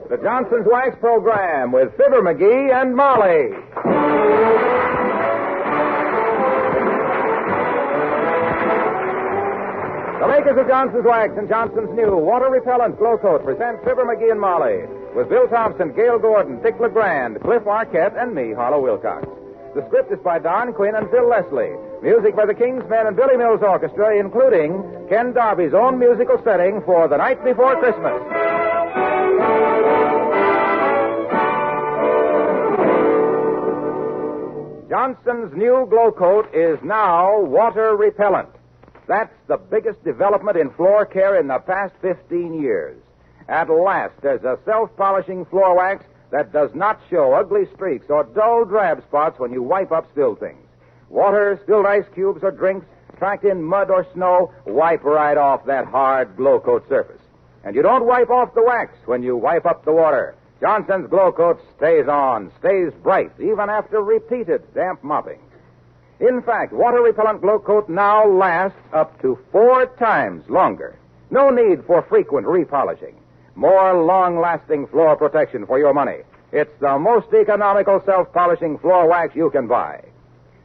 The Johnson's Wax Program with Fibber McGee and Molly. The makers of Johnson's Wax and Johnson's new water-repellent glow coat present Fibber McGee and Molly with Bill Thompson, Gail Gordon, Dick LeGrand, Cliff Arquette, and me, Harlow Wilcox. The script is by Don Quinn and Phil Leslie. Music by the Kingsmen and Billy Mills Orchestra, including Ken Darby's own musical setting for The Night Before Christmas. Johnson's new glow coat is now water repellent. That's the biggest development in floor care in the past 15 years. At last, there's a self-polishing floor wax that does not show ugly streaks or dull drab spots when you wipe up spilled things. Water, spilled ice cubes, or drinks tracked in mud or snow wipe right off that hard glow coat surface. And you don't wipe off the wax when you wipe up the water. Johnson's glow coat stays on, stays bright, even after repeated damp mopping. In fact, water-repellent glow coat now lasts up to 4 times longer. No need for frequent repolishing. More long-lasting floor protection for your money. It's the most economical self-polishing floor wax you can buy.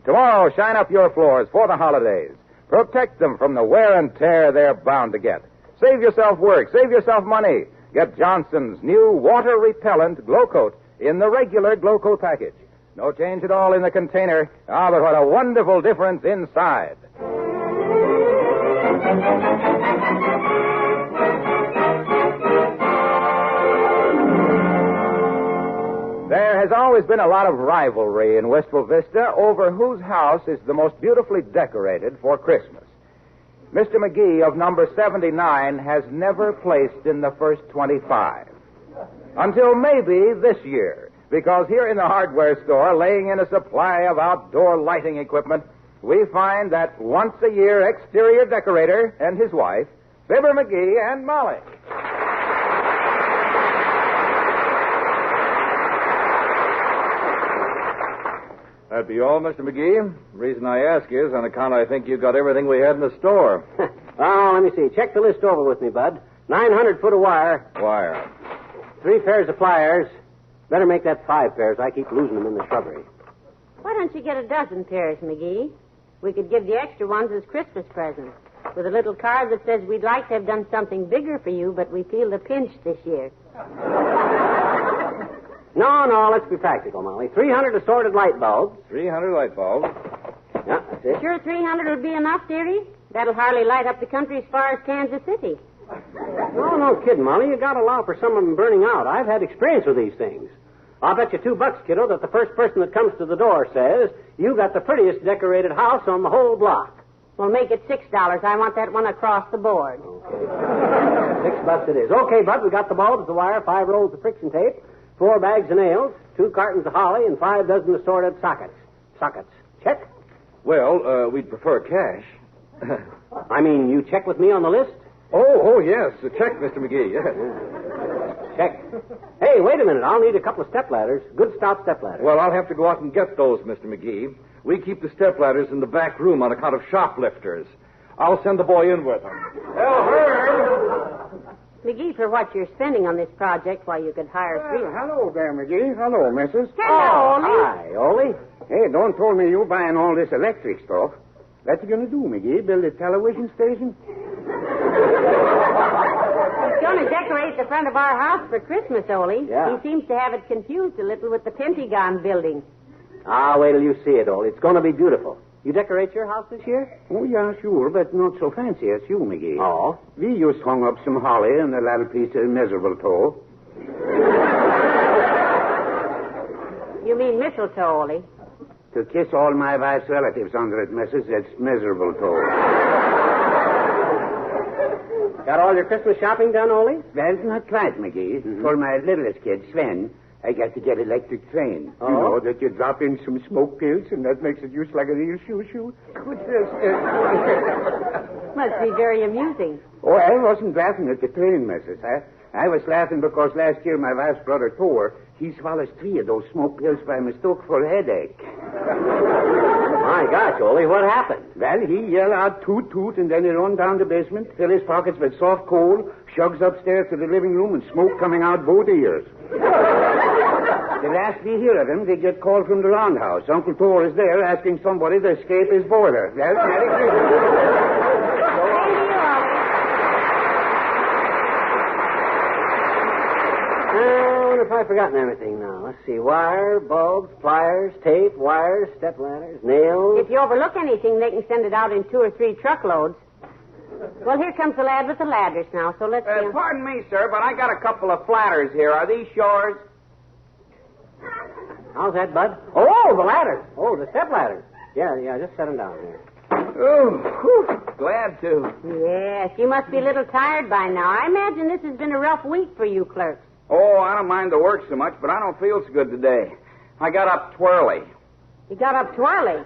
Tomorrow, shine up your floors for the holidays. Protect them from the wear and tear they're bound to get. Save yourself work. Save yourself money. Get Johnson's new water-repellent glow coat in the regular glow coat package. No change at all in the container. Ah, but what a wonderful difference inside. There has always been a lot of rivalry in Wistful Vista over whose house is the most beautifully decorated for Christmas. Mr. McGee of number 79 has never placed in the first 25. Until maybe this year, because here in the hardware store, laying in a supply of outdoor lighting equipment, we find that once a year exterior decorator and his wife, Fibber McGee and Molly. That be all, Mr. McGee? The reason I ask is on account I think you got everything we had in the store. Oh, let me see. Check the list over with me, Bud. 900 foot of wire. Wire. 3 pairs of pliers. Better make that 5 pairs. I keep losing them in the shrubbery. Why don't you get a dozen pairs, McGee? We could give the extra ones as Christmas presents, with a little card that says we'd like to have done something bigger for you, but we feel the pinch this year. No, let's be practical, Molly. 300 assorted light bulbs. 300 light bulbs. Yeah, that's it. Sure 300 would be enough, dearie? That'll hardly light up the country as far as Kansas City. No kidding, Molly. You gotta allow for some of them burning out. I've had experience with these things. I'll bet you $2, kiddo, that the first person that comes to the door says, you got the prettiest decorated house on the whole block. Well, make it $6. I want that one across the board. Okay. $6 it is. Okay, Bud, we got the bulbs, the wire, 5 rolls of friction tape, 4 bags of nails, 2 cartons of holly, and 5 dozen assorted sockets. Check? Well, we'd prefer cash. I mean, you check with me on the list? Oh, yes. Check, Mr. McGee. Yes. Check. Hey, wait a minute. I'll need a couple of stepladders. Good stout stepladders. Well, I'll have to go out and get those, Mr. McGee. We keep the stepladders in the back room on account of shoplifters. I'll send the boy in with them. Hell, Herb! McGee, for what you're spending on this project, why, you could hire 3. Hello there, McGee. Hello, missus. Hello, Ollie. Hi, Ollie. Hey, don't tell me you buying all this electric stuff. What you gonna do, McGee? Build a television station? He's going to decorate the front of our house for Christmas, Ollie. Yeah. He seems to have it confused a little with the Pentagon building. Ah, wait till you see it, Ollie. It's going to be beautiful. You decorate your house this year? Oh, yeah, sure, but not so fancy as you, McGee. Oh? We just hung up some holly and a little piece of miserable toe. You mean mistletoe, Ollie? To kiss all my wife's relatives under it, missus, that's miserable toe. Got all your Christmas shopping done, Ollie? Well, not quite, McGee. Mm-hmm. For my littlest kid, Sven, I got to get electric train. Oh? You know, that you drop in some smoke pills and that makes it just like a real shoo-shoo. Must be very amusing. Oh, I wasn't laughing at the train, missus. I was laughing because last year my wife's brother Thor, he swallows 3 of those smoke pills by mistake for a headache. My, My gosh, Ole, what happened? Well, he yelled out toot toot, and then he run down the basement, fill his pockets with soft coal, shugs upstairs to the living room, and smoke coming out both ears. The last we hear of him, they get called from the roundhouse. Uncle Thor is there asking somebody to escape his boiler. Well, Merry Christmas. I wonder if I've forgotten everything now. Let's see. Wire, bulbs, pliers, tape, wires, step ladders, nails. If you overlook anything, they can send it out in 2 or 3 truckloads. Well, here comes the lad with the ladders now, so let's see. Pardon me, sir, but I got a couple of flatters here. Are these yours? How's that, Bud? Oh, the ladders. Oh, the step ladders. Yeah, just set them down here. Oh, whew, glad to. Yes, you must be a little tired by now. I imagine this has been a rough week for you clerks. Oh, I don't mind the work so much, but I don't feel so good today. I got up twirly. You got up twirly.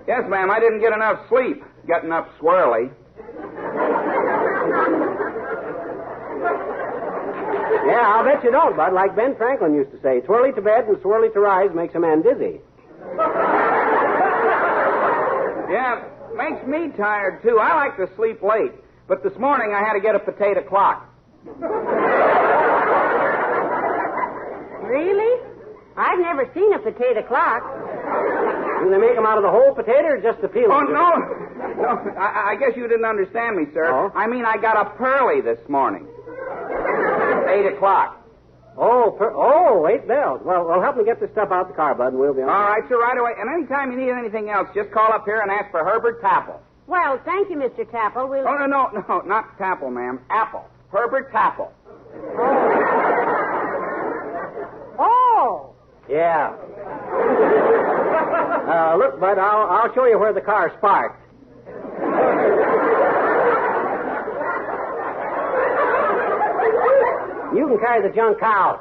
Yes, ma'am, I didn't get enough sleep. Getting up swirly. Yeah, I'll bet you don't, Bud. Like Ben Franklin used to say, twirly to bed and swirly to rise makes a man dizzy. Yeah, makes me tired, too. I like to sleep late. But this morning I had to get a potato clock. Really? I've never seen a potato clock. Do they make them out of the whole potato or just the peel? Oh, no. I guess you didn't understand me, sir. Oh? I mean, I got up early this morning. 8 o'clock. Oh, 8 bells. Well, help me get this stuff out the car, Bud, and we'll be on. All right, sir, right away. And anytime you need anything else, just call up here and ask for Herbert Tapple. Well, thank you, Mr. Tapple. We'll... Oh, no, not Tapple, ma'am. Apple. Herbert Tapple. Oh! Yeah. Look, Bud, I'll show you where the car's parked. You can carry the junk out.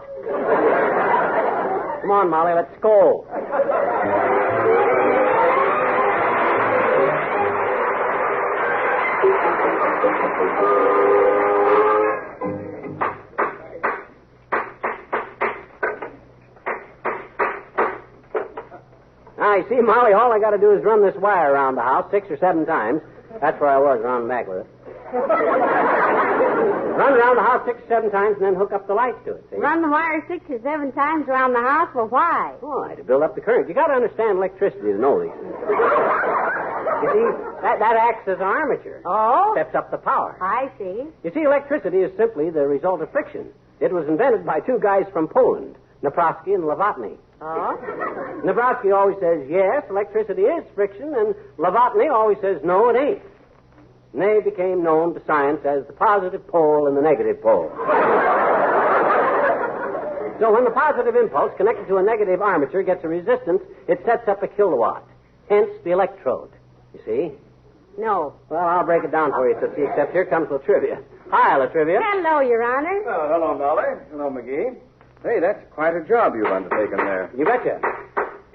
Come on, Molly, let's go. Now, you see, Molly, all I got to do is run this wire around the house 6 or 7 times. That's where I was, around back with it. Run around the house 6 or 7 times and then hook up the lights to it, see? Run the wire 6 or 7 times around the house? Well, why? Why, to build up the current. You got to understand electricity to know these things. You see, that acts as an armature. Oh? Steps up the power. I see. You see, electricity is simply the result of friction. It was invented by 2 guys from Poland, Naprosky and Novotny. Oh? Naprosky always says, yes, electricity is friction, and Novotny always says, no, it ain't. And they became known to science as the positive pole and the negative pole. So when the positive impulse connected to a negative armature gets a resistance, it sets up a kilowatt. Hence the electrode. You see? No. Well, I'll break it down for you, Tootsie, except here comes Latrivia. Hi, Latrivia. Hello, Your Honor. Oh, hello, Molly. Hello, McGee. Hey, that's quite a job you've undertaken there. You betcha.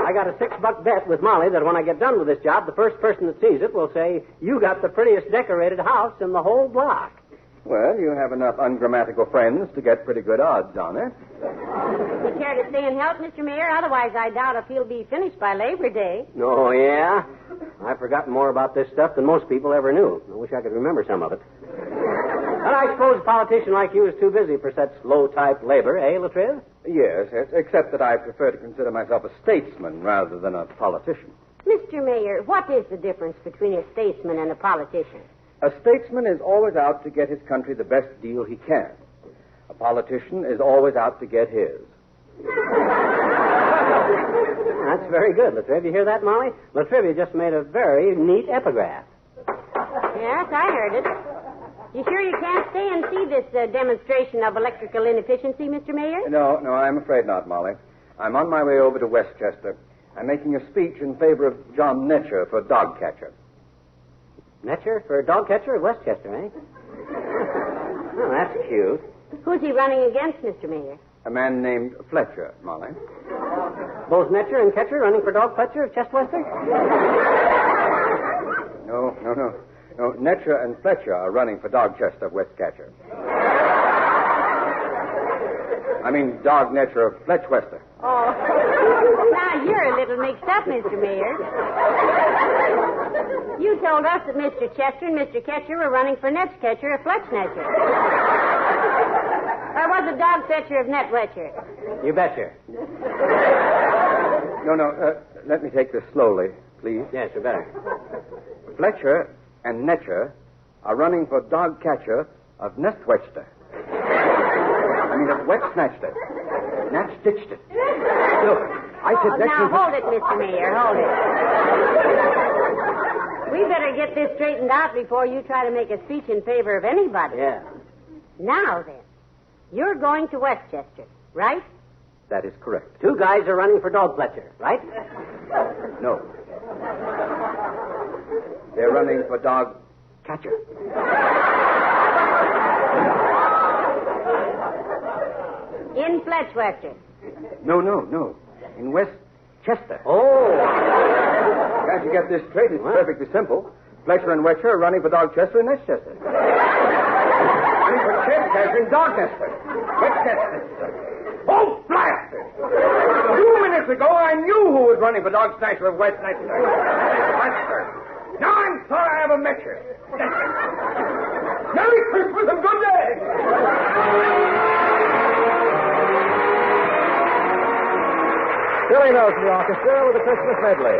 I got a $6 bet with Molly that when I get done with this job, the first person that sees it will say, you got the prettiest decorated house in the whole block. Well, you have enough ungrammatical friends to get pretty good odds on it. You care to stay and help, Mr. Mayor? Otherwise, I doubt if he'll be finished by Labor Day. Oh, yeah? I've forgotten more about this stuff than most people ever knew. I wish I could remember some of it. But I suppose a politician like you is too busy for such low-type labor, eh, Latriv? Yes, except that I prefer to consider myself a statesman rather than a politician. Mr. Mayor, what is the difference between a statesman and a politician? A statesman is always out to get his country the best deal he can. A politician is always out to get his. That's very good, Latriv. You hear that, Molly? Latrivia just made a very neat epigraph. Yes, I heard it. You sure you can't stay and see this demonstration of electrical inefficiency, Mr. Mayor? No, I'm afraid not, Molly. I'm on my way over to Westchester. I'm making a speech in favor of John Netcher for dog catcher. Netcher for dog catcher at Westchester, eh? Oh, that's cute. Who's he running against, Mr. Mayor? A man named Fletcher, Molly. Both Netcher and Catcher running for dog fletcher of Chestwester? No. Netcher and Fletcher are running for Dogchester of Westcatcher. I mean, Dog Netcher of Fletchwester. Oh. Now, you're a little mixed up, Mr. Mayor. You told us that Mr. Chester and Mr. Ketcher were running for Net's Catcher or Fletch Netcher. Or was it Dog Fetcher of Net Wetcher? You betcha. No. Let me take this slowly, please. Yes, you better. Fletcher and Netcher are running for Dog Catcher of Nestwetster. I mean, of Wet Snatchster. Nat Stitched it. Look, I said Netcher... Now, hold it, Mr. Mayor, hold it. We better get this straightened out before you try to make a speech in favor of anybody. Yeah. Now, then, you're going to Westchester, right? That is correct. 2 guys are running for Dog Fletcher, right? No. They're running for Dog Catcher. In Fletchwester. No. In Westchester. Oh. Can't you get this straight? It's perfectly simple. Fletcher and Wetcher are running for Dog Chester and Nestchester. Running for Chester and Dog Chester. Westchester. Oh, blast it! 2 minutes ago, I knew who was running for Dog Snatcher of Westchester. Now I'm sorry I ever met you. Merry Christmas and good day! Billy Mills and the orchestra with a Christmas medley.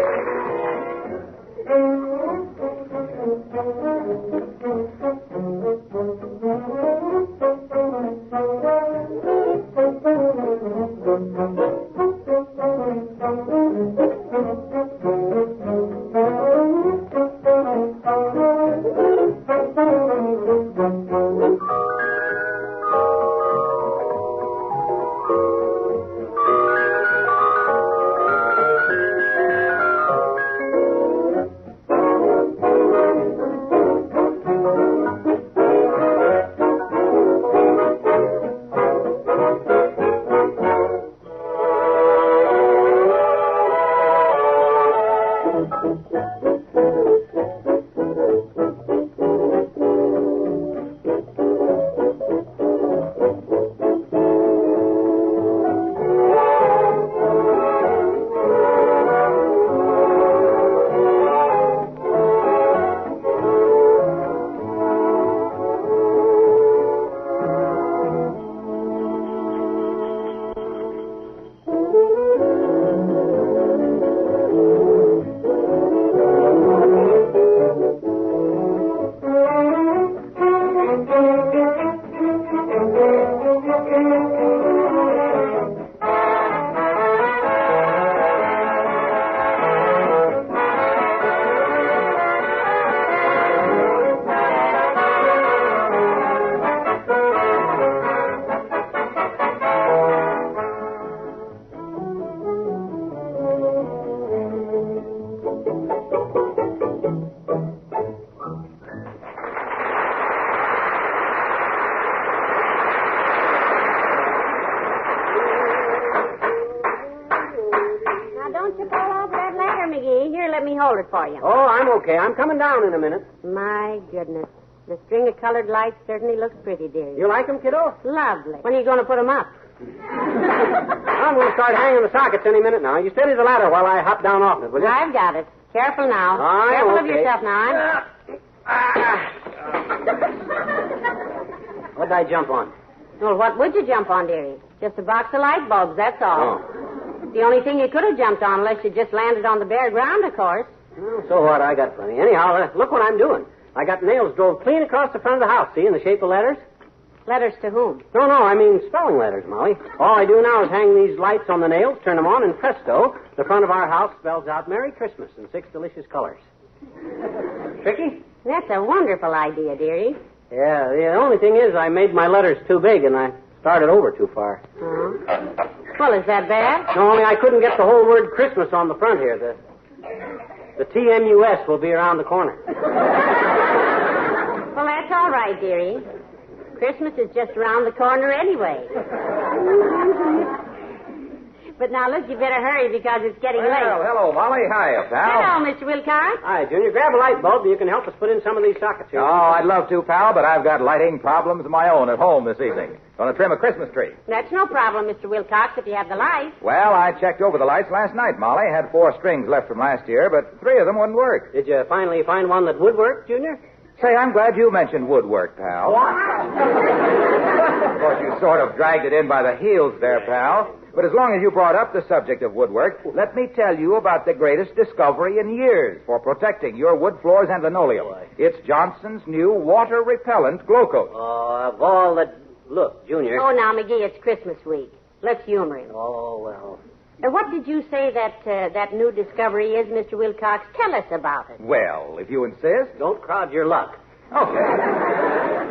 Hold it for you. Oh, I'm okay. I'm coming down in a minute. My goodness. The string of colored lights certainly looks pretty, dear. You like them, kiddo? Lovely. When are you going to put them up? I'm going to start hanging the sockets any minute now. You steady the ladder while I hop down off it, will you? I've got it. Careful now. Careful of yourself now. What'd I jump on? Well, what would you jump on, dearie? Just a box of light bulbs, that's all. Oh. The only thing you could have jumped on, unless you just landed on the bare ground, of course. Well, so what? I got plenty. Anyhow, look what I'm doing. I got nails drove clean across the front of the house, see, in the shape of letters. Letters to whom? No, I mean spelling letters, Molly. All I do now is hang these lights on the nails, turn them on, and presto, the front of our house spells out Merry Christmas in 6 delicious colors. Tricky? That's a wonderful idea, dearie. Yeah, the only thing is I made my letters too big, and I started over too far. Uh-huh. Well, is that bad? No, only I couldn't get the whole word Christmas on the front here. The TMUS will be around the corner. Well, that's all right, dearie. Christmas is just around the corner anyway. But now, look, you better hurry because it's getting Well, late. hello, Molly. Hiya, pal. Hello, Mr. Wilcox. Hi, Junior. Grab a light bulb. You can help us put in some of these sockets here. Oh, I'd love to, pal, but I've got lighting problems of my own at home this evening. Going to trim a Christmas tree. That's no problem, Mr. Wilcox, if you have the lights. Well, I checked over the lights last night, Molly. Had 4 strings left from last year, but 3 of them wouldn't work. Did you finally find one that would work, Junior? Say, I'm glad you mentioned woodwork, pal. Of course, you sort of dragged it in by the heels there, pal. But as long as you brought up the subject of woodwork, let me tell you about the greatest discovery in years for protecting your wood floors and linoleum. It's Johnson's new water-repellent glow coat. Oh, of all the... Look, Junior. Oh, now, McGee, it's Christmas week. Let's humor him. Oh, well. What did you say that new discovery is, Mr. Wilcox? Tell us about it. Well, if you insist. Don't crowd your luck. Okay.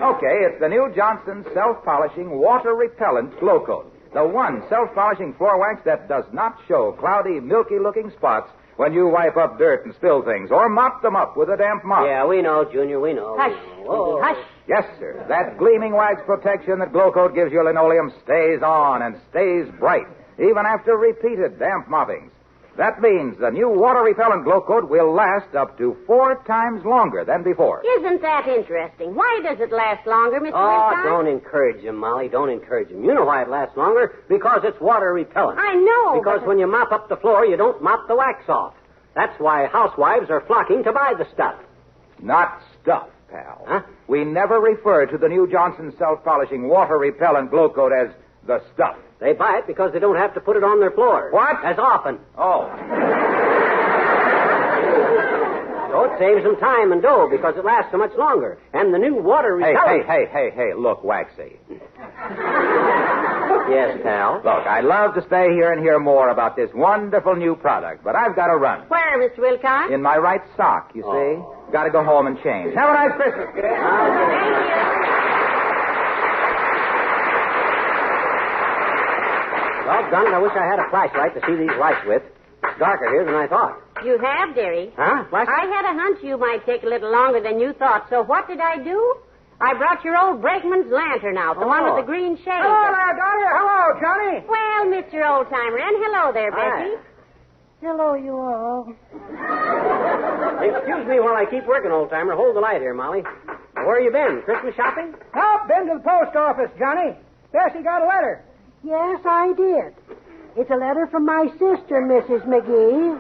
Okay, it's the new Johnson self-polishing water-repellent glow coat. The one self-polishing floor wax that does not show cloudy, milky-looking spots when you wipe up dirt and spill things or mop them up with a damp mop. Yeah, we know, Junior, we know. Hush, Whoa. McGee, hush. Yes, sir. That gleaming wax protection that glow coat gives your linoleum stays on and stays bright, even after repeated damp moppings. That means the new water-repellent glow coat will last up to 4 times longer than before. Isn't that interesting? Why does it last longer, Mr. Oh, Wilcox? don't encourage him, Molly. Don't encourage him. You know why it lasts longer? Because it's water repellent. I know. Because when you mop up the floor, you don't mop the wax off. That's why housewives are flocking to buy the stuff. Not stuff, pal. Huh? We never refer to the new Johnson self-polishing water-repellent glow coat as the stuff. They buy it because they don't have to put it on their floors. What? As often. Oh. So it saves them time and dough because it lasts so much longer. And the new water repellent... Hey, look, Waxy. Yes, pal? Look, I'd love to stay here and hear more about this wonderful new product, but I've got to run. Where, Mr. Wilcox? In my right sock, you see. Got to go home and change. Have a nice Christmas, kid. Thank you. Doggone it, I wish I had a flashlight to see these lights with. It's darker here than I thought. You have, dearie. Huh? Flashlight? I had a hunch you might take a little longer than you thought, so what did I do? I brought your old brakeman's lantern out, the one with the green shade. Hello there, Dolly. Hello, Johnny. Well, Mr. Oldtimer, and hello there, Bessie. Hello, you all. Excuse me while I keep working, old-timer. Hold the light here, Molly. Where you been? Christmas shopping? Oh, been to the post office, Johnny. Bessie got a letter. Yes, I did. It's a letter from my sister, Mrs. McGee.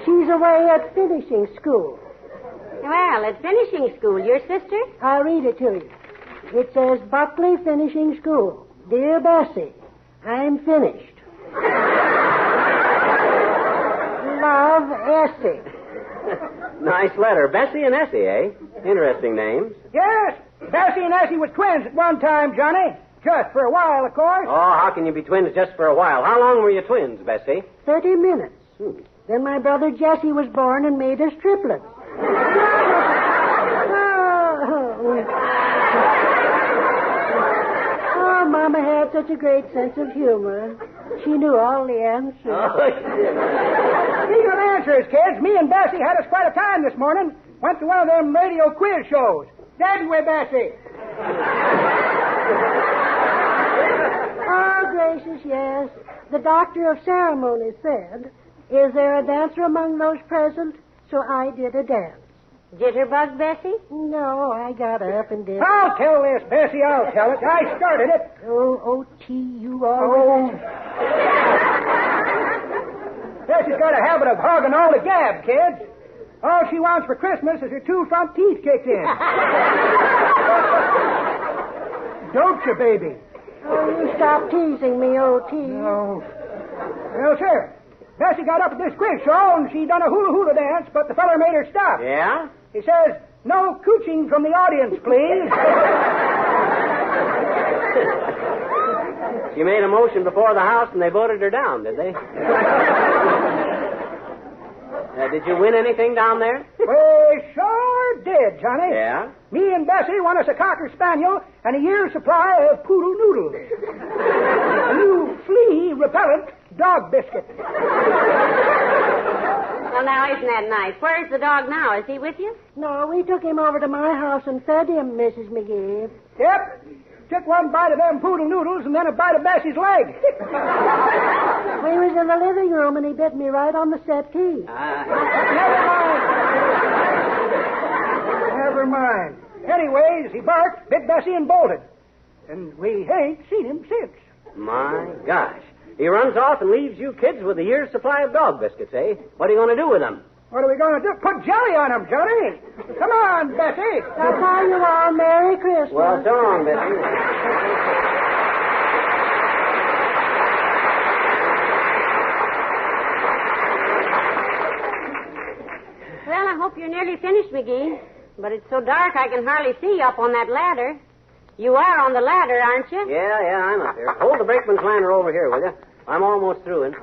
She's away at finishing school. Well, at finishing school, your sister? I'll read it to you. It says, Buckley Finishing School. Dear Bessie, I'm finished. Love, Essie. Nice letter. Bessie and Essie, eh? Interesting names. Yes, Bessie and Essie was twins at one time, Johnny. Just for a while, of course. Oh, how can you be twins just for a while? How long were you twins, Bessie? 30 minutes. Then my brother Jesse was born and made us triplets. Oh, Mama had such a great sense of humor. She knew all the answers. Speaking of answers, kids, me and Bessie had us quite a time this morning. Went to one of them radio quiz shows. Didn't we, Bessie? Oh, gracious, yes. The doctor of ceremonies said, is there a dancer among those present? So I did a dance. Jitterbug, Bessie? No, I got up and did. I'll tell this, Bessie. I'll tell it. I started it. O-O-T-U always. Bessie's got a habit of hogging all the gab, kids. All she wants for Christmas is her 2 front teeth kicked in. Don't you, baby? Oh, you stop teasing me, O.T. No. Well, sir, Bessie got up at this quiz show and she done a hula-hula dance, but the feller made her stop. Yeah? He says, no cooching from the audience, please. She made a motion before the House and they voted her down, did they? Did you win anything down there? We sure did, Johnny. Yeah? Me and Bessie won us a Cocker Spaniel and a year's supply of poodle noodles. A new flea-repellent dog biscuit. Well, now, isn't that nice? Where's the dog now? Is he with you? No, we took him over to my house and fed him, Mrs. McGee. Yep. took one bite of them poodle noodles and then a bite of Bessie's leg. We was in the living room and he bit me right on the settee. Never mind. Anyways, he barked, bit Bessie, and bolted. And we ain't seen him since. My gosh. He runs off and leaves you kids with a year's supply of dog biscuits, eh? What are you going to do with them? What are we going to do? Put jelly on him, Johnny. Come on, Bessie. That's how you are. Merry Christmas. Well, so long, Bessie. Well, I hope you're nearly finished, McGee. But it's so dark I can hardly see you up on that ladder. You are on the ladder, aren't you? Yeah, I'm up here. Hold the brakeman's lantern over here, will you? I'm almost through, and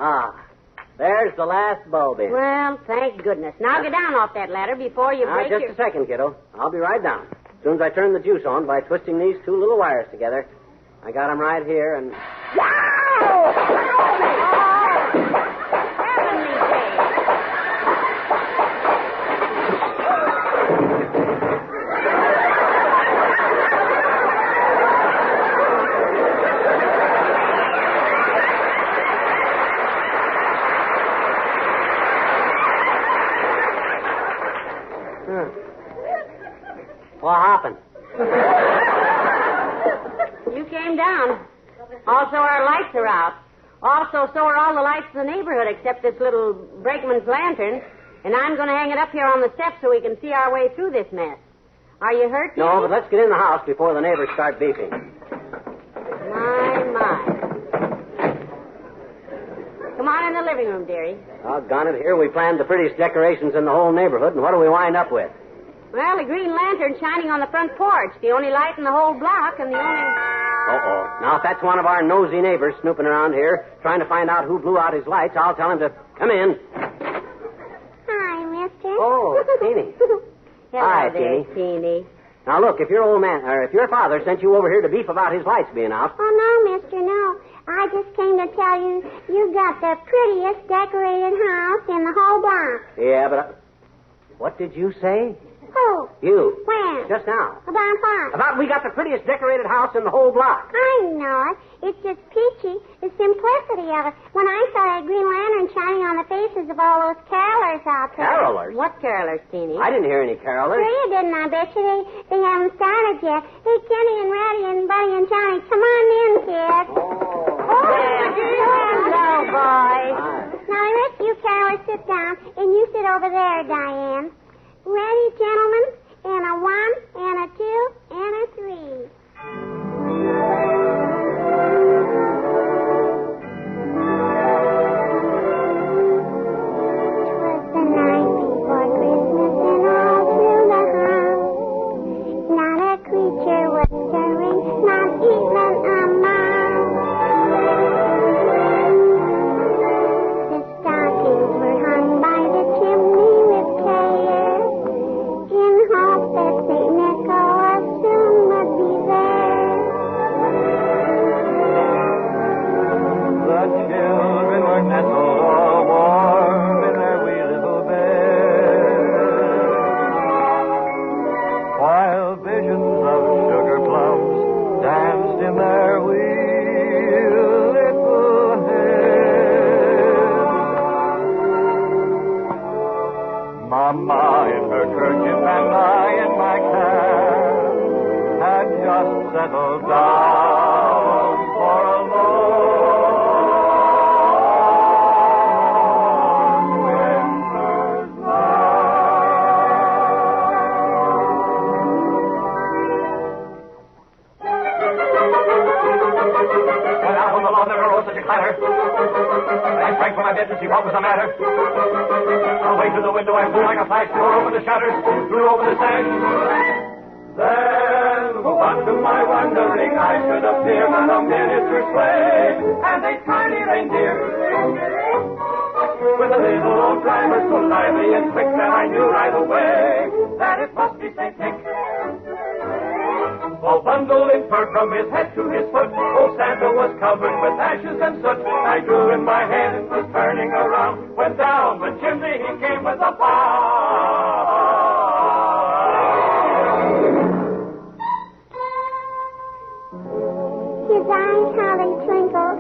there's the last bulb in. Well, thank goodness. Now get down off that ladder before you break Just a second, kiddo. I'll be right down. As soon as I turn the juice on by twisting these two little wires together. I got them right here, and... Heavenly days. What happened? You came down. Also, our lights are out. Also, so are all the lights in the neighborhood except this little brakeman's lantern. And I'm going to hang it up here on the steps so we can see our way through this mess. Are you hurt, No, but let's get in the house before the neighbors start beeping. My. Come on in the living room, dearie. Doggone it, here we planned the prettiest decorations in the whole neighborhood, and what do we wind up with? Well, a green lantern shining on the front porch, the only light in the whole block, and the only... Uh-oh. Now, if that's one of our nosy neighbors snooping around here, trying to find out who blew out his lights, I'll tell him to come in. Hi, mister. Oh, it's Teeny. Hello Hi, there, Teeny. Teeny. Now, look, if your father sent you over here to beef about his lights being out... Oh, no, mister, no. I just came to tell you you got the prettiest decorated house in the whole block. Yeah, but... What did you say? Who? You. When? Just now. About what? About we got the prettiest decorated house in the whole block. I know it. It's just peachy. The simplicity of it. When I saw that green lantern shining on the faces of all those carolers out there. Carolers? What carolers, Teeny? I didn't hear any carolers. Sure you didn't, I bet you. They haven't started yet. Hey, Kenny and Ratty and Buddy and Johnny, come on in, kids. Hello, boys. Now, let you carolers sit down, and you sit over there, Diane. Ready, gentlemen? And a 1, and a 2, and a 3. Twas the night before Christmas, and all through the house, not a creature was stirring, not even a mouse. The stockings were hung by the chimney with care, in hope that St. Nicholas soon would be there. The children were nestled all warm in their wee little beds, while visions of sugar plums danced in their wee little heads. Mama in her kerchief and I in my cap had just settled down for a long winter's When out on the lawn there arose such a clatter, I sprang from my bed to see what was the matter. Away to the window I flew like a flash, tore open the shutters, threw open the sash. Then, what to my wondering, I should appear on a miniature sleigh, and a tiny reindeer, with a little old driver so lively and quick that I knew right away that it must be St. Nick. All bundled in fur from his head to his foot, old Santa was covered with ashes and soot. I drew in my head and was turning around, when down the chimney he came with a bow. his eyes, how they twinkled.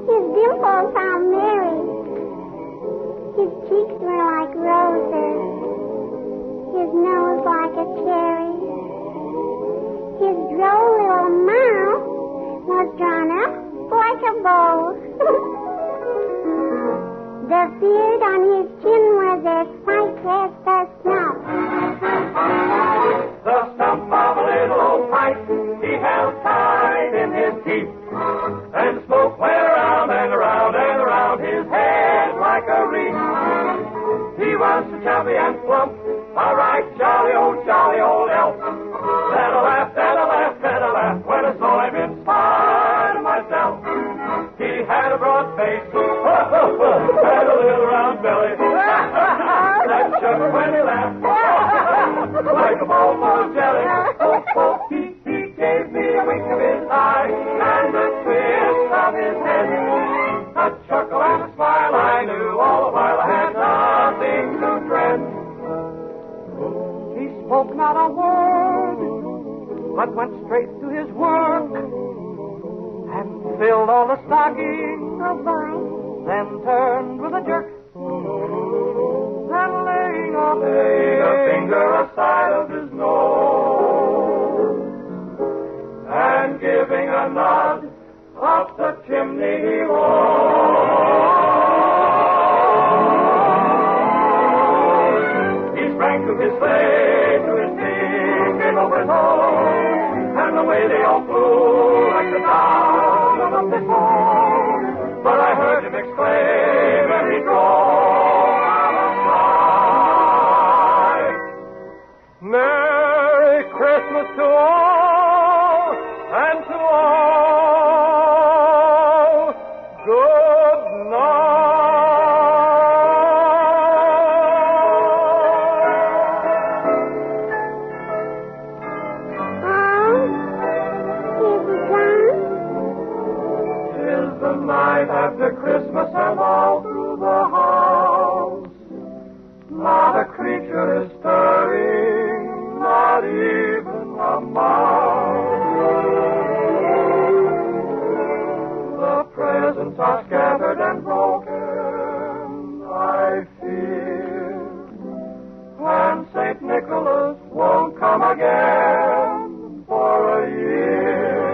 His dimples, how merry. His cheeks were like roses. His nose like a cherry. His droll little mouth was drawn up like a bow. The beard on his chin was as white as the snow. The stump of a little old pipe he held tight in his teeth, and smoke went around and around and around his head like a wreath. He was so chubby and plump, a right jolly old elf. Then I laughed when I saw him in spite of myself. He had a broad face, had a little round belly, that shook when he laughed, like a bowl full of jelly. He gave me a wink of his eye and a twist of his head, a chuckle and a smile I knew all the while I had nothing to dread. He spoke not a word, but went straight to his work and filled all the stockings. Oh, boy. Then turned with a jerk, then laying a finger aside of his nose, and giving a nod up the chimney he rose. He sprang to his sleigh, to his feet, came over his home, and away they all flew like the down of a pistol. But I heard him exclaim as he drove out of sight. Merry Christmas to all, and to all, good Night after Christmas and all through the house, not a creature is stirring, not even a mouse. The presents are scattered and broken, I fear, and St. Nicholas won't come again for a year.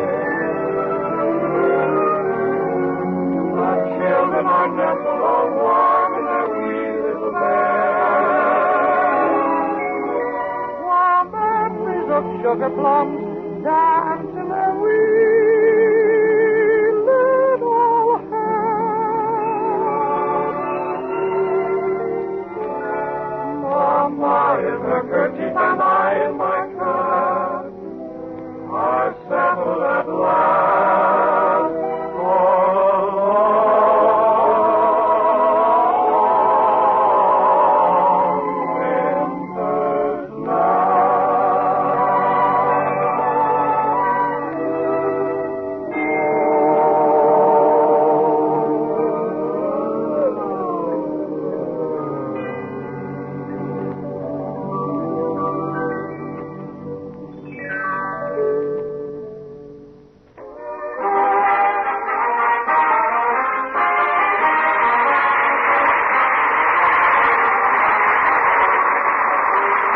Children are nestled all warm in their wee little beds, while batteries of sugar plums dance in their wee little heads. Mama in her kerchief and I in my cap are settled at last.